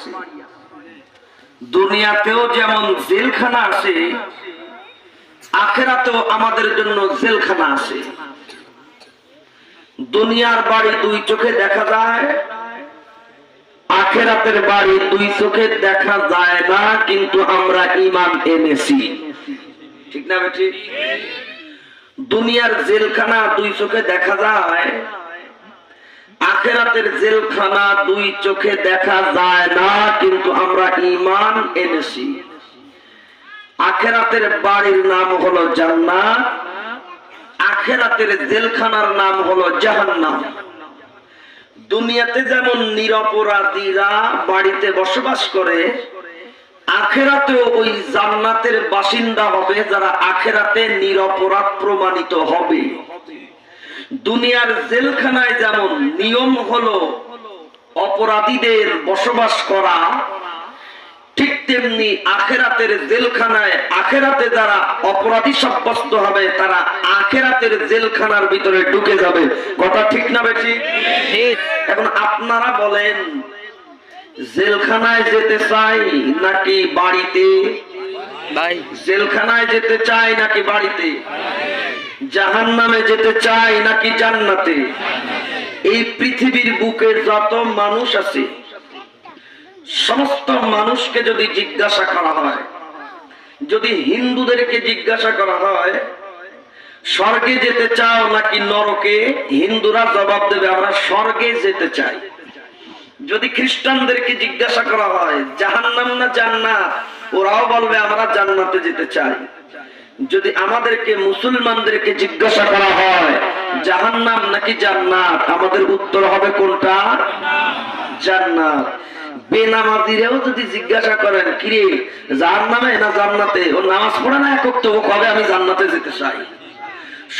আছে। দুনিয়াতেও যেমন জেলখানা আছে, আখিরাতেও আমাদের জন্য জেলখানা আছে। দুনিয়ার বাড়ি দুই চোখে দেখা যায়, আখিরাতের বাড়ি দুই চোখে দেখা যায় না, কিন্তু আমরা ঈমান এনেছি। ঠিক না বেঠিক? দুনিয়ার জেলখানা দুই চোখে দেখা যায়, আখিরাতের জেলখানা দুই চোখে দেখা যায় না, কিন্তু আমরা ঈমান এনেছি। আখিরাতের বাড়ির নাম হলো জান্নাত, আখিরাতের জেলখানার নাম হলো জাহান্নাম। দুনিয়াতে যেমন নিরপরাধীরা বাড়িতে বসবাস করে, আখিরাতেও ওই জান্নাতের বাসিন্দা হবে যারা আখিরাতে নিরপরাধ প্রমাণিত হবে। দুনিয়ার জেলখানায় যেমন নিয়ম হলো অপরাধীদের বসবাস করা, ঠিক তেমনি আখিরাতের জেলখানায় আখিরাতে যারা অপরাধী সাব্যস্ত হবে তারা আখিরাতের জেলখানার ভিতরে ঢুকে যাবে। কথা ঠিক না বেশি? এখন আপনারা বলেন, জেলখানায় যেতে চাই নাকি বাড়িতে? জেলখানায় যেতে চাই নাকি বাড়িতে? জাহান্নামে যেতে চাই নাকি জান্নাতে? এই পৃথিবীর বুকে যত মানুষ আছে, সমস্ত মানুষকে যদি জিজ্ঞাসা করা হয়, যদি হিন্দুদেরকে জিজ্ঞাসা করা হয় স্বর্গে যেতে চাও নাকি নরকে, হিন্দুরা জবাব দেবে আমরা স্বর্গে যেতে চাই। যদি খ্রিস্টানদেরকে জিজ্ঞাসা করা হয় জাহান্নাম না জান্নাত, ওরাও বলবে আমরা জান্নাতে যেতে চাই। যদি আমাদেরকে মুসলমানদেরকে জিজ্ঞাসা করা হয় জাহান্নাম নাকি জান্নাত, আমাদের উত্তর হবে কোনটা? জান্নাত। বেনামাজিরাও যদি জিজ্ঞাসা করেন কিরে জাহান্নামে না জান্নাতে, ও নামাজ পড়ে না একক, তো ও কবে আমি জান্নাতে যেতে চাই।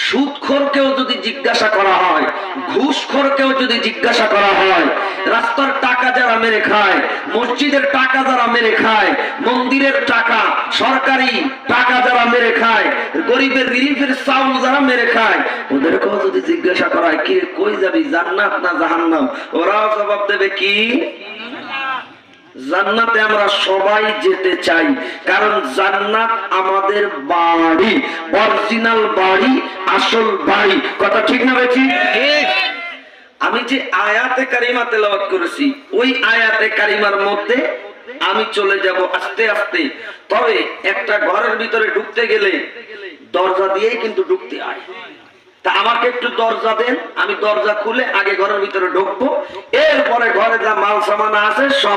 সুদখোরকেও যদি জিজ্ঞাসা করা হয়, ঘুষখোরকেও যদি জিজ্ঞাসা করা হয়, রাস্তার টাকা যারা মেরে খায়, মসজিদের টাকা যারা মেরে খায়, মন্দিরের টাকা সরকারি টাকা যারা মেরে খায়, গরিবের রিলিফের চাউল যারা মেরে খায়, ওদেরকেও যদি জিজ্ঞাসা করা হয় কি কই যাবি জান্নাত না জাহান্নাম, ওরাও জবাব দেবে কি জান্নাতে আমরা সবাই যেতে চাই। কারণ জান্নাত আমাদের বাড়ি, অরিজিনাল বাড়ি, আসল বাড়ি। কথা ঠিক না বেশি? আমি যে আয়াতে কারিমা তেলাওয়াত করেছি, ওই আয়াতে কারিমার মধ্যে আমি চলে যাব আস্তে আস্তে। তবে একটা ঘরের ভিতরে ঢুকতে গেলে দরজা দিয়েই কিন্তু ঢুকতে হয়। তা আমাকে একটু দরজা দেন, আমি দরজা খুলে আগে ঘরের ভিতরে ঢুকবো, এরপরে ঘরে যা মাল সামান আছে সব